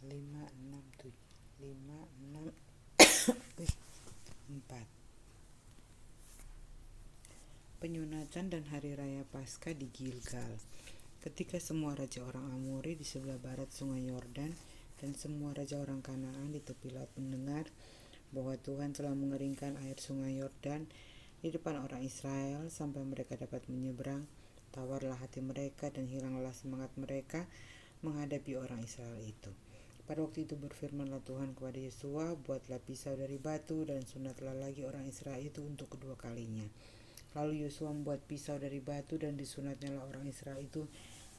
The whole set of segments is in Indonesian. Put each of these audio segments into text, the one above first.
5, 6, 7, 5, 6, 4. Penyunatan dan Hari Raya Paskah di Gilgal. Ketika semua raja orang Amori di sebelah barat sungai Yordan dan semua raja orang Kanaan di tepi laut mendengar bahwa Tuhan telah mengeringkan air sungai Yordan di depan orang Israel sampai mereka dapat menyeberang, tawarlah hati mereka dan hilanglah semangat mereka menghadapi orang Israel itu. Pada waktu itu berfirmanlah Tuhan kepada Yosua, buatlah pisau dari batu dan sunatlah lagi orang Israel itu untuk kedua kalinya. Lalu Yosua membuat pisau dari batu dan disunatnya orang Israel itu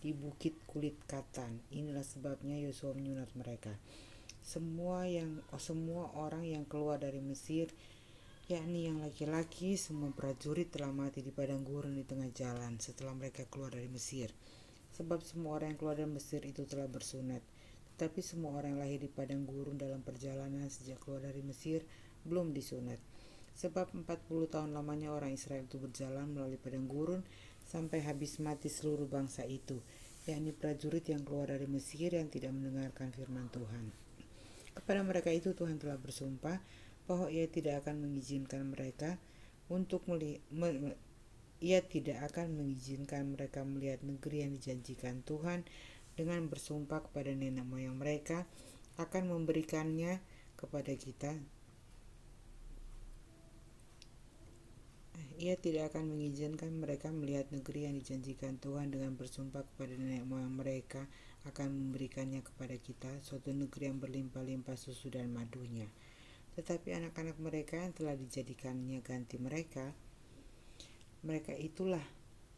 di bukit kulit katan. Inilah sebabnya Yosua menyunat mereka. Semua orang yang keluar dari Mesir, yakni yang laki-laki, semua prajurit telah mati di padang gurun di tengah jalan setelah mereka keluar dari Mesir. Sebab semua orang yang keluar dari Mesir itu telah bersunat. Tetapi semua orang yang lahir di padang gurun dalam perjalanan sejak keluar dari Mesir belum disunat. Sebab 40 tahun lamanya orang Israel itu berjalan melalui padang gurun sampai habis mati seluruh bangsa itu, yakni prajurit yang keluar dari Mesir yang tidak mendengarkan firman Tuhan. Kepada mereka itu Tuhan telah bersumpah bahwa Ia tidak akan mengizinkan mereka melihat negeri yang dijanjikan Tuhan dengan bersumpah kepada nenek moyang mereka akan memberikannya kepada kita. Ia tidak akan mengizinkan mereka melihat negeri yang dijanjikan Tuhan dengan bersumpah kepada nenek moyang mereka akan memberikannya kepada kita, suatu negeri yang berlimpah-limpah susu dan madunya. Tetapi anak-anak mereka yang telah dijadikannya ganti mereka itulah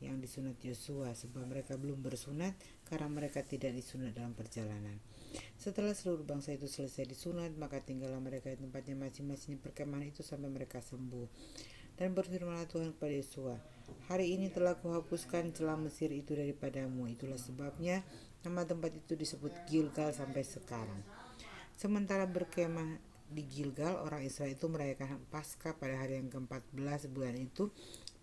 yang disunat Yosua, sebab mereka belum bersunat karena mereka tidak disunat dalam perjalanan. Setelah seluruh bangsa itu selesai disunat, maka tinggallah mereka di tempatnya masing-masing di perkemahan itu sampai mereka sembuh. Dan berfirmanlah Tuhan kepada Yosua, hari ini telah kuhapuskan celah Mesir itu daripadamu. Itulah sebabnya nama tempat itu disebut Gilgal sampai sekarang. Sementara berkemah di Gilgal, orang Israel itu merayakan Paskah pada hari yang ke-14 bulan itu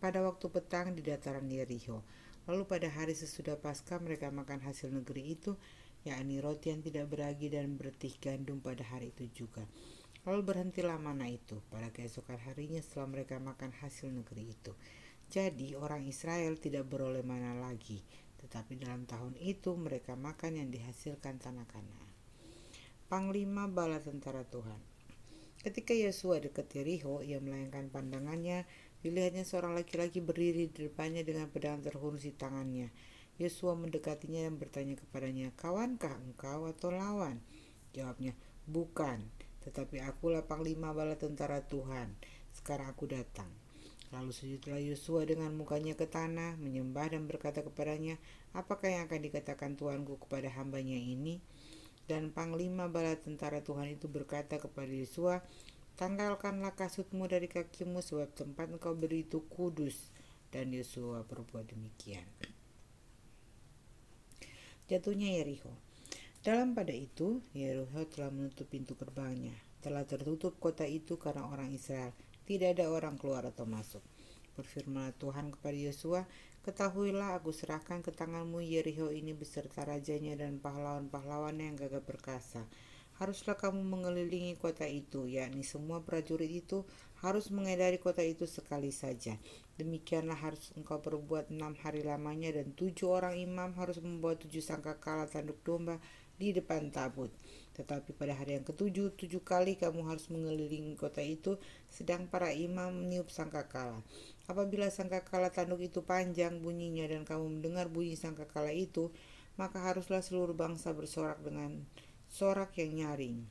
pada waktu petang di dataran Yeriho. Lalu pada hari sesudah Paskah mereka makan hasil negeri itu, yakni roti yang tidak beragi dan bertih gandum pada hari itu juga. Lalu berhentilah mana itu pada keesokan harinya setelah mereka makan hasil negeri itu. Jadi orang Israel tidak beroleh mana lagi, tetapi dalam tahun itu mereka makan yang dihasilkan tanah Kanaan. Panglima bala tentara Tuhan. Ketika Yosua dekat Yeriho, ia melayangkan pandangannya, dilihatnya seorang laki-laki berdiri di depannya dengan pedang terhunus di tangannya. Yosua mendekatinya dan bertanya kepadanya, kawankah engkau atau lawan? Jawabnya, bukan, tetapi akulah panglima bala tentara Tuhan. Sekarang aku datang. Lalu sujudlah Yosua dengan mukanya ke tanah, menyembah dan berkata kepadanya, apakah yang akan dikatakan Tuanku kepada hambanya ini? Dan panglima bala tentara Tuhan itu berkata kepada Yosua, tanggalkanlah kasutmu dari kakimu sebab tempat engkau berdiri itu kudus. Dan Yosua berbuat demikian. Jatuhnya Yeriho. Dalam pada itu, Yeriho telah menutup pintu gerbangnya. Telah tertutup kota itu karena orang Israel. Tidak ada orang keluar atau masuk. Berfirmanlah Tuhan kepada Yosua, ketahuilah aku serahkan ke tanganmu Yeriho ini beserta rajanya dan pahlawan-pahlawannya yang gagah perkasa. Haruslah kamu mengelilingi kota itu, yakni semua prajurit itu harus mengedari kota itu sekali saja. Demikianlah harus engkau perbuat 6 hari lamanya, dan 7 orang imam harus membawa 7 sangkakala tanduk domba di depan tabut. Tetapi pada hari yang ketujuh, 7 kali kamu harus mengelilingi kota itu, sedang para imam meniup sangkakala. Apabila sangkakala tanduk itu panjang bunyinya dan kamu mendengar bunyi sangkakala itu, maka haruslah seluruh bangsa bersorak dengan sorak yang nyaring.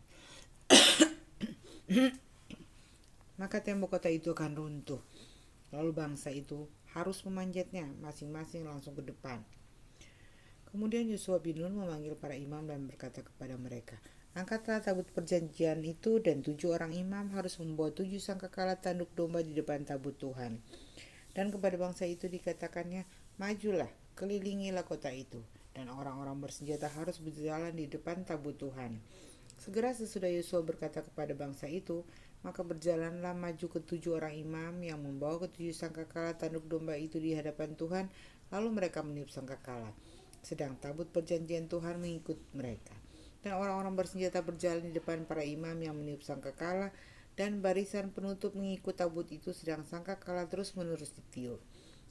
Maka tembok kota itu akan runtuh. Lalu bangsa itu harus memanjatnya, masing-masing langsung ke depan. Kemudian Yosua bin Nun memanggil para imam dan berkata kepada mereka, angkatlah tabut perjanjian itu, dan 7 orang imam harus membawa 7 sangkakala tanduk domba di depan tabut Tuhan. Dan kepada bangsa itu dikatakannya, majulah, kelilingilah kota itu, dan orang-orang bersenjata harus berjalan di depan tabut Tuhan. Segera sesudah Yosua berkata kepada bangsa itu, maka berjalanlah maju ke 7 orang imam yang membawa ke 7 sangkakala tanduk domba itu di hadapan Tuhan, lalu mereka meniup sangkakala. Sedang tabut perjanjian Tuhan mengikut mereka. Dan orang-orang bersenjata berjalan di depan para imam yang meniup sangkakala, dan barisan penutup mengikut tabut itu, sedang sangkakala terus-menerus ditiup.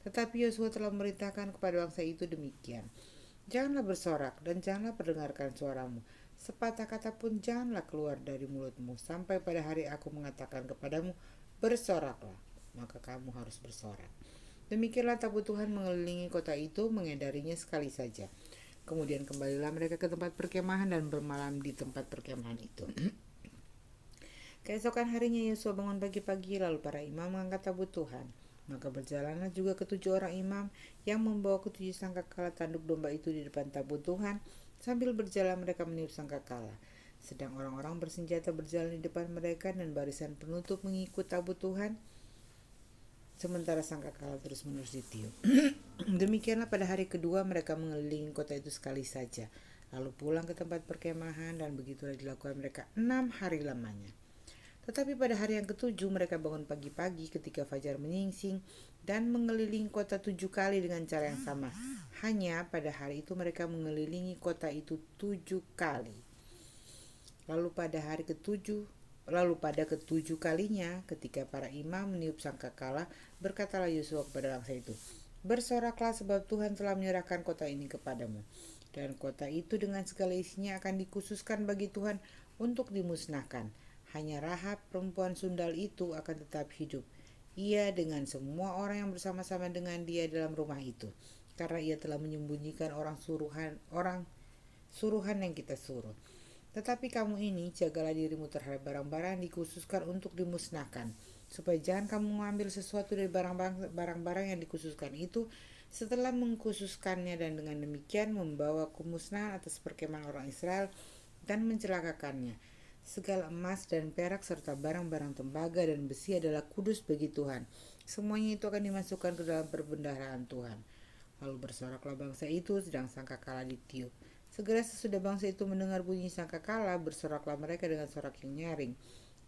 Tetapi Yosua telah memerintahkan kepada bangsa itu demikian: janganlah bersorak dan janganlah perdengarkan suaramu. Sepatah kata pun janganlah keluar dari mulutmu sampai pada hari aku mengatakan kepadamu, bersoraklah, maka kamu harus bersorak. Demikianlah tabut Tuhan mengelilingi kota itu, mengedarinya sekali saja. Kemudian kembalilah mereka ke tempat perkemahan dan bermalam di tempat perkemahan itu. Keesokan harinya Yosua bangun pagi-pagi, lalu para imam mengangkat tabut Tuhan. Maka berjalanlah juga ketujuh orang imam yang membawa ketujuh sangkakala tanduk domba itu di depan tabut Tuhan. Sambil berjalan mereka meniup sangkakala. Sedang orang-orang bersenjata berjalan di depan mereka dan barisan penutup mengikut tabut Tuhan, sementara sangkakala terus-menerus ditiup. Demikianlah pada hari kedua mereka mengelilingi kota itu sekali saja, lalu pulang ke tempat perkemahan, dan begitulah dilakukan mereka 6 hari lamanya. Tetapi pada hari yang ketujuh mereka bangun pagi-pagi ketika fajar menyingsing dan mengelilingi kota 7 kali dengan cara yang sama. Hanya pada hari itu mereka mengelilingi kota itu 7 kali. Lalu pada ketujuh kalinya, ketika para imam meniup sangkakala, berkatalah Yosua kepada bangsa itu, bersoraklah sebab Tuhan telah menyerahkan kota ini kepadamu. Dan kota itu dengan segala isinya akan dikhususkan bagi Tuhan untuk dimusnahkan. Hanya Rahab perempuan sundal itu akan tetap hidup, ia dengan semua orang yang bersama-sama dengan dia dalam rumah itu, karena ia telah menyembunyikan orang suruhan yang kita suruh. Tetapi kamu ini, jagalah dirimu terhadap barang-barang yang dikhususkan untuk dimusnahkan, supaya jangan kamu mengambil sesuatu dari barang-barang yang dikhususkan itu setelah mengkhususkannya, dan dengan demikian membawa kemusnahan atas perkemahan orang Israel dan mencelakakannya. Segala emas dan perak serta barang-barang tembaga dan besi adalah kudus bagi Tuhan. Semuanya itu akan dimasukkan ke dalam perbendaharaan Tuhan. Lalu bersoraklah bangsa itu, sedang sangkakala ditiup. Segera sesudah bangsa itu mendengar bunyi sangkakala, bersoraklah mereka dengan sorak yang nyaring.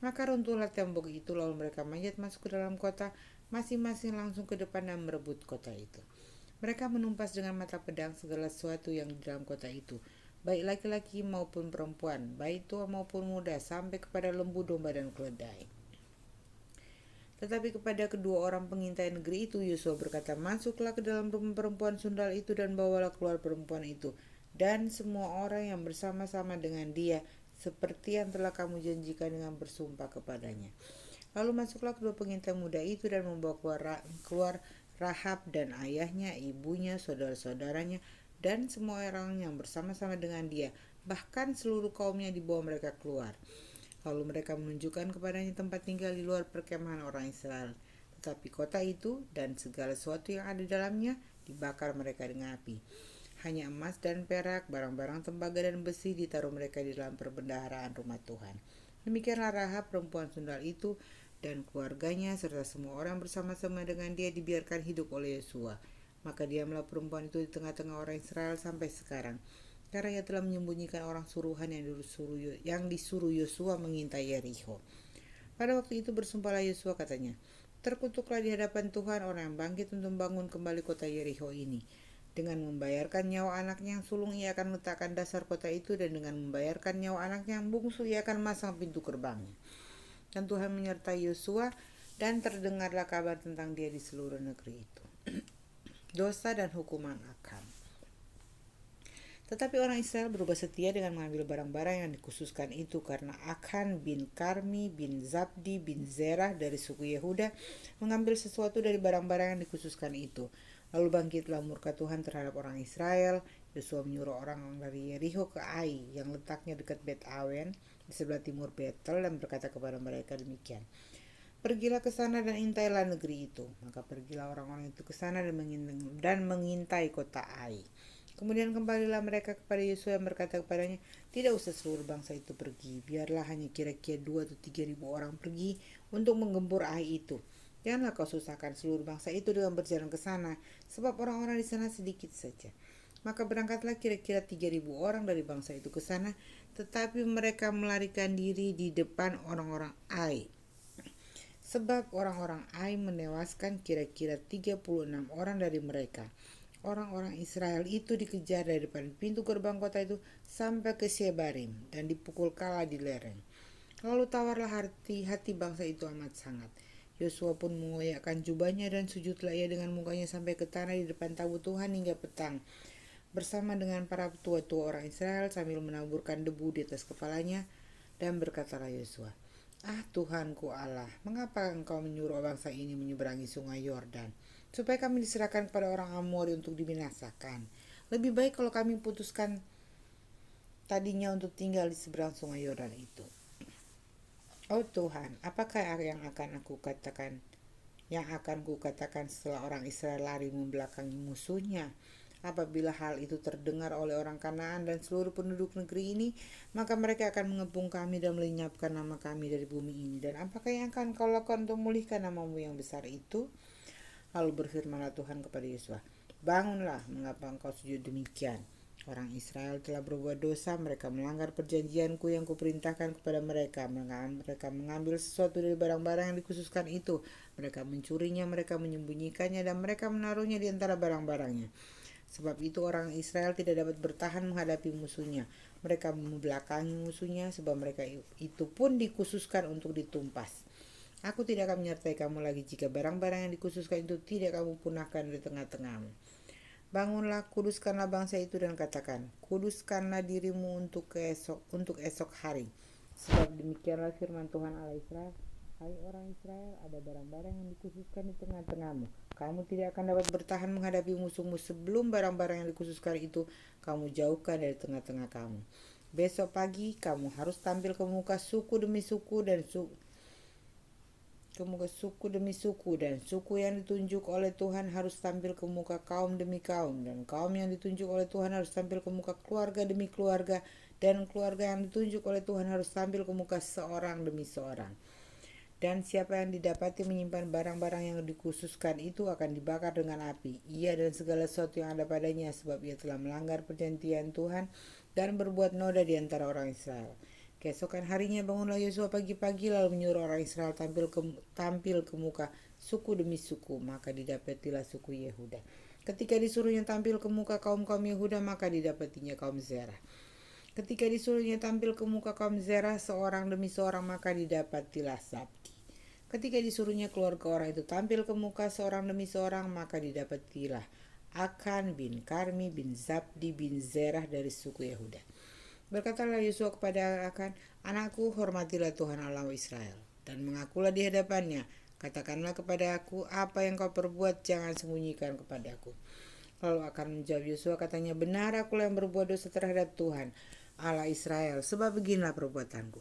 Maka runtuhlah tembok itu, lalu mereka manjat masuk ke dalam kota, masing-masing langsung ke depan dan merebut kota itu. Mereka menumpas dengan mata pedang segala sesuatu yang di dalam kota itu, baik laki-laki maupun perempuan, baik tua maupun muda, sampai kepada lembu domba dan keledai. Tetapi kepada kedua orang pengintai negeri itu Yosua berkata, masuklah ke dalam rumah perempuan sundal itu dan bawalah keluar perempuan itu dan semua orang yang bersama-sama dengan dia, seperti yang telah kamu janjikan dengan bersumpah kepadanya. Lalu masuklah kedua pengintai muda itu dan membawa keluar Rahab dan ayahnya, ibunya, saudara-saudaranya, dan semua orang yang bersama-sama dengan dia, bahkan seluruh kaumnya dibawa mereka keluar. Lalu mereka menunjukkan kepadanya tempat tinggal di luar perkemahan orang Israel. Tetapi kota itu dan segala sesuatu yang ada di dalamnya dibakar mereka dengan api. Hanya emas dan perak, barang-barang tembaga dan besi ditaruh mereka di dalam perbendaharaan rumah Tuhan. Demikianlah Rahab perempuan sundal itu dan keluarganya serta semua orang bersama-sama dengan dia dibiarkan hidup oleh Yosua. Maka diamlah perempuan itu di tengah-tengah orang Israel sampai sekarang, karena ia telah menyembunyikan orang suruhan yang disuruh Yosua mengintai Yerikho. Pada waktu itu bersumpahlah Yosua, katanya, terkutuklah di hadapan Tuhan orang yang bangkit untuk membangun kembali kota Yerikho ini. Dengan membayarkan nyawa anaknya yang sulung, ia akan meletakkan dasar kota itu, dan dengan membayarkan nyawa anaknya yang bungsu, ia akan masang pintu gerbangnya. Dan Tuhan menyertai Yosua, dan terdengarlah kabar tentang dia di seluruh negeri itu. Dosa dan hukuman Akan. Tetapi orang Israel berubah setia dengan mengambil barang-barang yang dikhususkan itu, karena Akan bin Karmi bin Zabdi bin Zerah dari suku Yehuda mengambil sesuatu dari barang-barang yang dikhususkan itu. Lalu bangkitlah murka Tuhan terhadap orang Israel. Yosua menyuruh orang dari Yerikho ke Ai yang letaknya dekat Bet Awen di sebelah timur Betel, dan berkata kepada mereka demikian, pergilah ke sana dan intailah negeri itu. Maka pergilah orang-orang itu ke sana dan mengintai kota Ai. Kemudian kembalilah mereka kepada Yosua yang berkata kepadanya, tidak usah seluruh bangsa itu pergi, biarlah hanya kira-kira 2 atau 3 ribu orang pergi untuk menggempur Ai itu. Janganlah kau susahkan seluruh bangsa itu dengan berjalan ke sana, sebab orang-orang di sana sedikit saja. Maka berangkatlah kira-kira 3.000 orang dari bangsa itu ke sana, tetapi mereka melarikan diri di depan orang-orang Ai. Sebab orang-orang Ai menewaskan kira-kira 36 orang dari mereka. Orang-orang Israel itu dikejar dari depan pintu gerbang kota itu sampai ke Shebarim dan dipukul kala di lereng. Lalu tawarlah hati bangsa itu amat sangat. Yosua pun mengoyakkan jubahnya dan sujudlah ia dengan mukanya sampai ke tanah di depan tabut Tuhan hingga petang, bersama dengan para tua-tua orang Israel sambil menaburkan debu di atas kepalanya. Dan berkatalah Yosua, "Ah Tuhanku Allah, mengapa engkau menyuruh bangsa ini menyeberangi sungai Yordan, supaya kami diserahkan kepada orang Amori untuk dibinasakan? Lebih baik kalau kami putuskan tadinya untuk tinggal di seberang sungai Yordan itu. Oh Tuhan, apakah yang akan kukatakan setelah orang Israel lari membelakangi musuhnya? Apabila hal itu terdengar oleh orang Kanaan dan seluruh penduduk negeri ini, maka mereka akan mengepung kami dan melenyapkan nama kami dari bumi ini. Dan apakah yang akan kau lakukan untuk memulihkan namamu yang besar itu?" Lalu berfirmanlah Tuhan kepada Yosua, "Bangunlah, mengapa engkau sujud demikian? Orang Israel telah berbuat dosa, mereka melanggar perjanjianku yang kuperintahkan kepada mereka. Mereka mengambil sesuatu dari barang-barang yang dikhususkan itu. Mereka mencurinya, mereka menyembunyikannya, dan mereka menaruhnya di antara barang-barangnya. Sebab itu orang Israel tidak dapat bertahan menghadapi musuhnya. Mereka membelakangi musuhnya, sebab mereka itu pun dikhususkan untuk ditumpas. Aku tidak akan menyertai kamu lagi jika barang-barang yang dikhususkan itu tidak kamu punahkan di tengah-tengahmu. Bangunlah, kuduskanlah bangsa itu dan katakan, kuduskanlah dirimu untuk esok hari. Sebab demikianlah firman Tuhan Allah Israel, hai orang Israel, ada barang-barang yang dikhususkan di tengah-tengahmu. Kamu tidak akan dapat bertahan menghadapi musuhmu sebelum barang-barang yang dikhususkan itu kamu jauhkan dari tengah-tengah kamu. Besok pagi kamu harus tampil ke muka suku demi suku dan suku yang ditunjuk oleh Tuhan harus tampil ke muka kaum demi kaum, dan kaum yang ditunjuk oleh Tuhan harus tampil ke muka keluarga demi keluarga, dan keluarga yang ditunjuk oleh Tuhan harus tampil ke muka seorang demi seorang. Dan siapa yang didapati menyimpan barang-barang yang dikhususkan itu akan dibakar dengan api, ia dan segala sesuatu yang ada padanya, sebab ia telah melanggar perjanjian Tuhan dan berbuat noda di antara orang Israel. Keesokan harinya bangunlah Yosua pagi-pagi lalu menyuruh orang Israel tampil ke muka suku demi suku, maka didapatilah suku Yehuda. Ketika disuruhnya tampil ke muka kaum-kaum Yehuda, maka didapatinya kaum Zerah. Ketika disuruhnya tampil ke muka kaum Zerah seorang demi seorang, maka didapatilah Zabdi. Ketika disuruhnya keluarga orang itu tampil ke muka seorang demi seorang, maka didapatilah Akan bin Karmi bin Zabdi bin Zerah dari suku Yehuda. Berkatalah Yosua kepada Akan, "Anakku, hormatilah Tuhan Allah Israel, dan mengakulah di hadapannya. Katakanlah kepada aku apa yang kau perbuat, jangan sembunyikan kepadaku." Lalu Akan menjawab Yosua, katanya, "Benar, akulah yang berbuat dosa terhadap Tuhan Allah Israel, sebab beginilah perbuatanku.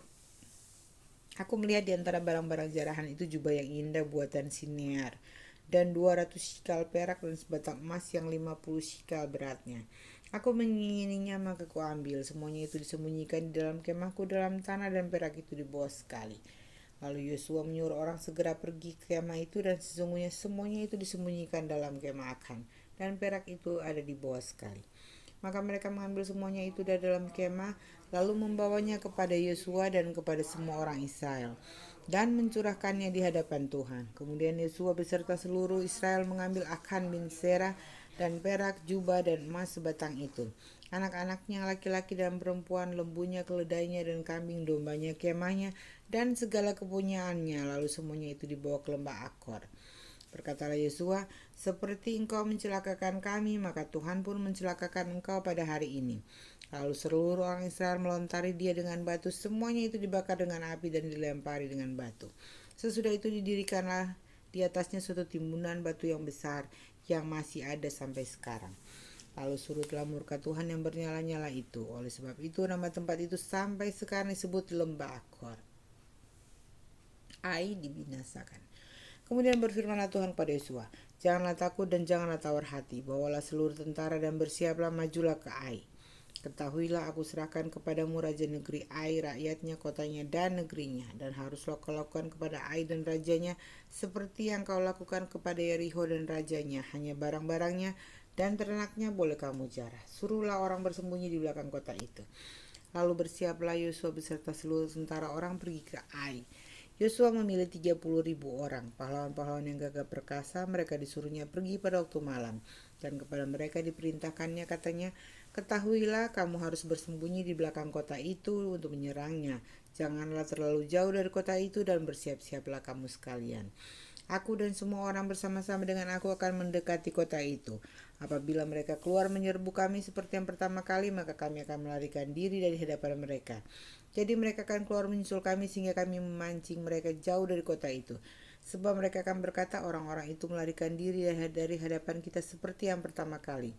Aku melihat di antara barang-barang jarahan itu jubah yang indah buatan Sinear, dan 200 shikal perak dan sebatang emas yang 50 shikal beratnya. Aku mengingininya, maka ku ambil. Semuanya itu disembunyikan di dalam kemahku dalam tanah, dan perak itu di bawah sekali." Lalu Yosua menyuruh orang segera pergi ke kemah itu, dan sesungguhnya semuanya itu disembunyikan dalam kemah Akan, dan perak itu ada di bawah sekali. Maka mereka mengambil semuanya itu dari dalam kemah, lalu membawanya kepada Yosua dan kepada semua orang Israel, dan mencurahkannya di hadapan Tuhan. Kemudian Yosua beserta seluruh Israel mengambil Akan bin Zerah dan perak, jubah, dan emas sebatang itu, anak-anaknya laki-laki dan perempuan, lembunya, keledainya, dan kambing dombanya, kemahnya, dan segala kepunyaannya. Lalu semuanya itu dibawa ke lembah Akor. Berkatalah Yosua, "Seperti engkau mencelakakan kami, maka Tuhan pun mencelakakan engkau pada hari ini." Lalu seluruh orang Israel melontari dia dengan batu, semuanya itu dibakar dengan api dan dilempari dengan batu. Sesudah itu didirikanlah di atasnya suatu timbunan batu yang besar, yang masih ada sampai sekarang. Lalu surutlah murka Tuhan yang bernyala-nyala itu. Oleh sebab itu nama tempat itu sampai sekarang disebut Lembah Akor. Ai dibinasakan. Kemudian berfirmanlah Tuhan kepada Yosua, "Janganlah takut dan janganlah tawar hati. Bawalah seluruh tentara dan bersiaplah, majulah ke Ai. Ketahuilah aku serahkan kepadamu raja negeri Ai, rakyatnya, kotanya, dan negerinya. Dan haruslah kau lakukan kepada Ai dan rajanya seperti yang kau lakukan kepada Yeriho dan rajanya. Hanya barang-barangnya dan ternaknya boleh kamu jarah. Suruhlah orang bersembunyi di belakang kota itu." Lalu bersiaplah Yosua beserta seluruh tentara orang pergi ke Ai. Yosua memilih 30.000 orang, pahlawan-pahlawan yang gagah perkasa. Mereka disuruhnya pergi pada waktu malam. Dan kepada mereka diperintahkannya katanya, ketahuilah kamu harus bersembunyi di belakang kota itu untuk menyerangnya. Janganlah terlalu jauh dari kota itu dan bersiap-siaplah kamu sekalian. Aku dan semua orang bersama-sama dengan aku akan mendekati kota itu. Apabila mereka keluar menyerbu kami seperti yang pertama kali, maka kami akan melarikan diri dari hadapan mereka. Jadi mereka akan keluar menyusul kami sehingga kami memancing mereka jauh dari kota itu. Sebab mereka akan berkata, orang-orang itu melarikan diri dari hadapan kita seperti yang pertama kali.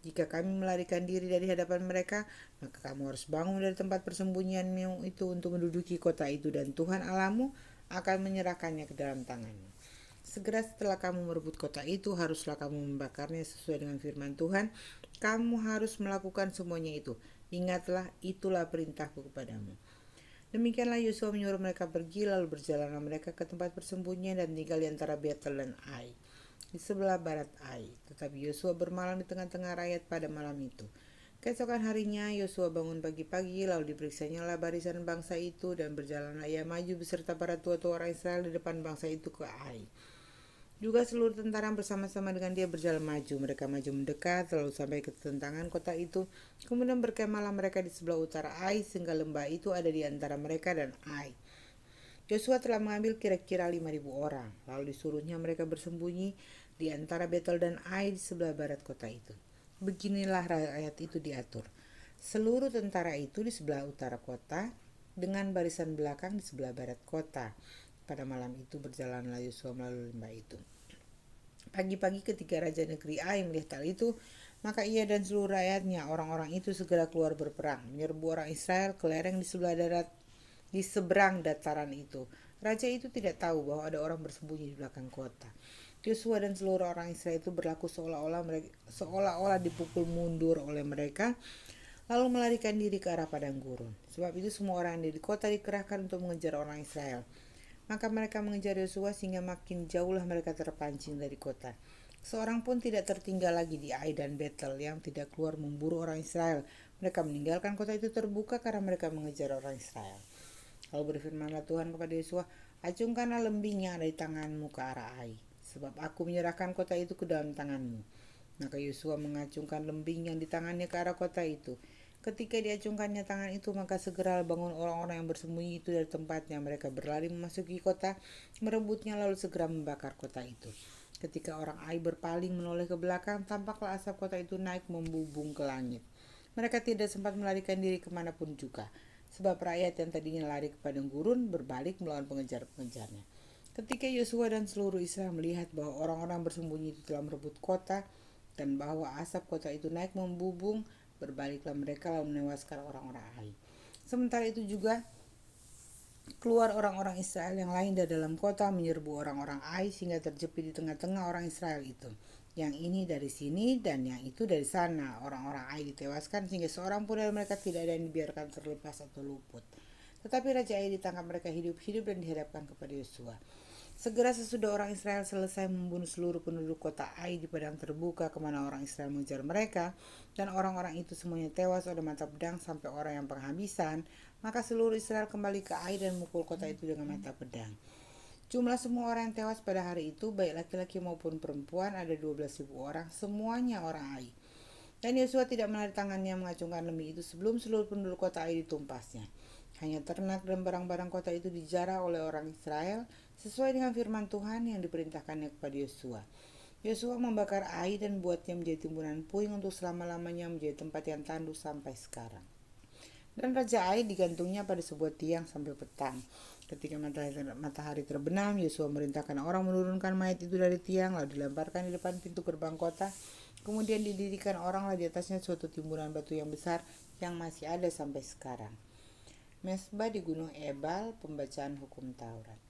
Jika kami melarikan diri dari hadapan mereka, maka kamu harus bangun dari tempat persembunyianmu itu untuk menduduki kota itu, dan Tuhan Allahmu akan menyerahkannya ke dalam tanganmu. Segera setelah kamu merebut kota itu, haruslah kamu membakarnya sesuai dengan firman Tuhan. Kamu harus melakukan semuanya itu. Ingatlah, itulah perintahku kepadamu. Demikianlah Yosua menyuruh mereka pergi, lalu berjalanlah mereka ke tempat persembunyian dan tinggal di antara Betel dan Ai, di sebelah barat Ai. Tetapi Yosua bermalam di tengah-tengah rakyat pada malam itu. Keesokan harinya Yosua bangun pagi-pagi, lalu diperiksanya lah barisan bangsa itu, dan berjalanlah ia maju beserta para tua-tua orang Israel di depan bangsa itu ke Ai. Juga seluruh tentara bersama-sama dengan dia berjalan maju. Mereka maju mendekat, lalu sampai ke tentangan kota itu. Kemudian berkemahlah mereka di sebelah utara Ai, sehingga lembah itu ada di antara mereka dan Ai. Yosua telah mengambil kira-kira 5.000 orang. Lalu disuruhnya mereka bersembunyi di antara Betel dan Ai di sebelah barat kota itu. Beginilah rakyat itu diatur. Seluruh tentara itu di sebelah utara kota, dengan barisan belakang di sebelah barat kota. Pada malam itu berjalanlah Yosua melalui lembah itu. Pagi-pagi ketika raja negeri Ai melihat hal itu, maka ia dan seluruh rakyatnya, orang-orang itu segera keluar berperang, menyerbu orang Israel ke lereng di seberang dataran itu. Raja itu tidak tahu bahwa ada orang bersembunyi di belakang kota. Yosua dan seluruh orang Israel itu berlaku seolah-olah dipukul mundur oleh mereka, lalu melarikan diri ke arah padang gurun. Sebab itu semua orang di kota dikerahkan untuk mengejar orang Israel. Maka mereka mengejar Yosua sehingga makin jauhlah mereka terpancing dari kota. Seorang pun tidak tertinggal lagi di Ai dan Betel yang tidak keluar memburu orang Israel. Mereka meninggalkan kota itu terbuka karena mereka mengejar orang Israel. Lalu berfirmanlah Tuhan kepada Yosua, acungkanlah lembing yang ada di tanganmu ke arah Ai, sebab aku menyerahkan kota itu ke dalam tanganmu. Maka Yosua mengacungkan lembing yang di tangannya ke arah kota itu. Ketika diacungkannya tangan itu, maka segera bangun orang-orang yang bersembunyi itu dari tempatnya. Mereka berlari memasuki kota, merebutnya, lalu segera membakar kota itu. Ketika orang Ai berpaling menoleh ke belakang, tampaklah asap kota itu naik membubung ke langit. Mereka tidak sempat melarikan diri kemanapun juga, sebab rakyat yang tadinya lari ke padang gurun berbalik melawan pengejar-pengejarnya. Ketika Yosua dan seluruh Israel melihat bahwa orang-orang bersembunyi itu telah merebut kota, dan bahwa asap kota itu naik membubung, berbaliklah mereka lalu menewaskan orang-orang Ai. Sementara itu juga keluar orang-orang Israel yang lain dari dalam kota menyerbu orang-orang Ai sehingga terjepit di tengah-tengah orang Israel itu. Yang ini dari sini dan yang itu dari sana. Orang-orang Ai ditewaskan sehingga seorang pun dari mereka tidak ada yang dibiarkan terlepas atau luput. Tetapi Raja Ai ditangkap mereka hidup-hidup dan dihadapkan kepada Yosua. Segera sesudah orang Israel selesai membunuh seluruh penduduk kota Ai di padang terbuka kemana orang Israel mengejar mereka, dan orang-orang itu semuanya tewas oleh mata pedang sampai orang yang penghabisan, maka seluruh Israel kembali ke Ai dan memukul kota itu dengan mata pedang. Jumlah semua orang yang tewas pada hari itu, baik laki-laki maupun perempuan, ada 12.000 orang, semuanya orang Ai. Dan Yosua tidak menandatangannya mengacungkan lembing itu sebelum seluruh penduduk kota Ai ditumpasnya. Hanya ternak dan barang-barang kota itu dijarah oleh orang Israel sesuai dengan firman Tuhan yang diperintahkannya kepada Yosua. Yosua membakar Ai dan buatnya menjadi timbunan puing untuk selama-lamanya, menjadi tempat yang tandus sampai sekarang. Dan Raja Ai digantungnya pada sebuah tiang sampai petang. Ketika matahari terbenam, Yosua merintahkan orang menurunkan mayat itu dari tiang, lalu dilemparkan di depan pintu gerbang kota. Kemudian didirikan oranglah di atasnya suatu timbunan batu yang besar yang masih ada sampai sekarang. Mesbah di Gunung Ebal, pembacaan hukum Taurat.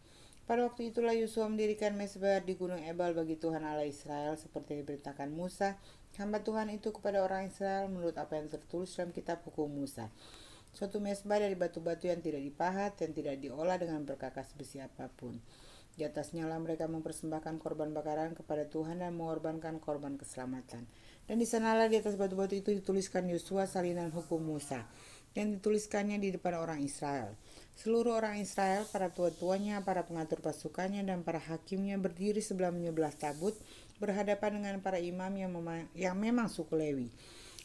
Pada waktu itulah Yosua mendirikan mesbah di Gunung Ebal bagi Tuhan Allah Israel seperti yang diperintahkan Musa, hamba Tuhan itu, kepada orang Israel menurut apa yang tertulis dalam kitab hukum Musa. Suatu mesbah dari batu-batu yang tidak dipahat, yang tidak diolah dengan berkakas besi apapun. Di atasnya lah mereka mempersembahkan korban bakaran kepada Tuhan dan mengorbankan korban keselamatan. Dan di sanalah di atas batu-batu itu dituliskan Yosua salinan hukum Musa, yang dituliskannya di depan orang Israel. Seluruh orang Israel, para tua-tuanya, para pengatur pasukannya, dan para hakimnya berdiri sebelah menyebelah tabut, berhadapan dengan para imam yang memang suku Lewi.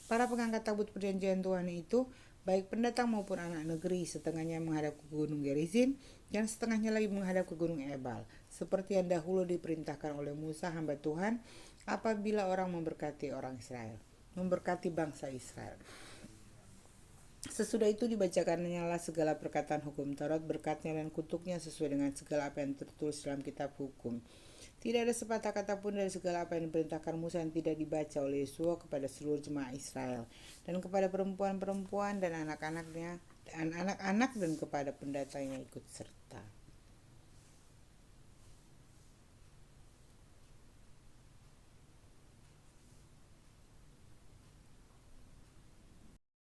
Para pengangkat tabut perjanjian Tuhan itu, baik pendatang maupun anak negeri, setengahnya menghadap ke gunung Gerizim dan setengahnya lagi menghadap ke gunung Ebal, seperti yang dahulu diperintahkan oleh Musa hamba Tuhan apabila orang memberkati bangsa Israel. Sesudah itu dibacakannya segala perkataan hukum Taurat, berkatnya dan kutuknya sesuai dengan segala apa yang tertulis dalam kitab hukum. Tidak ada sepatah kata pun dari segala apa yang diperintahkan Musa yang tidak dibaca oleh Yosua kepada seluruh jemaah Israel dan kepada perempuan-perempuan dan anak-anak dan kepada pendatang yang ikut serta.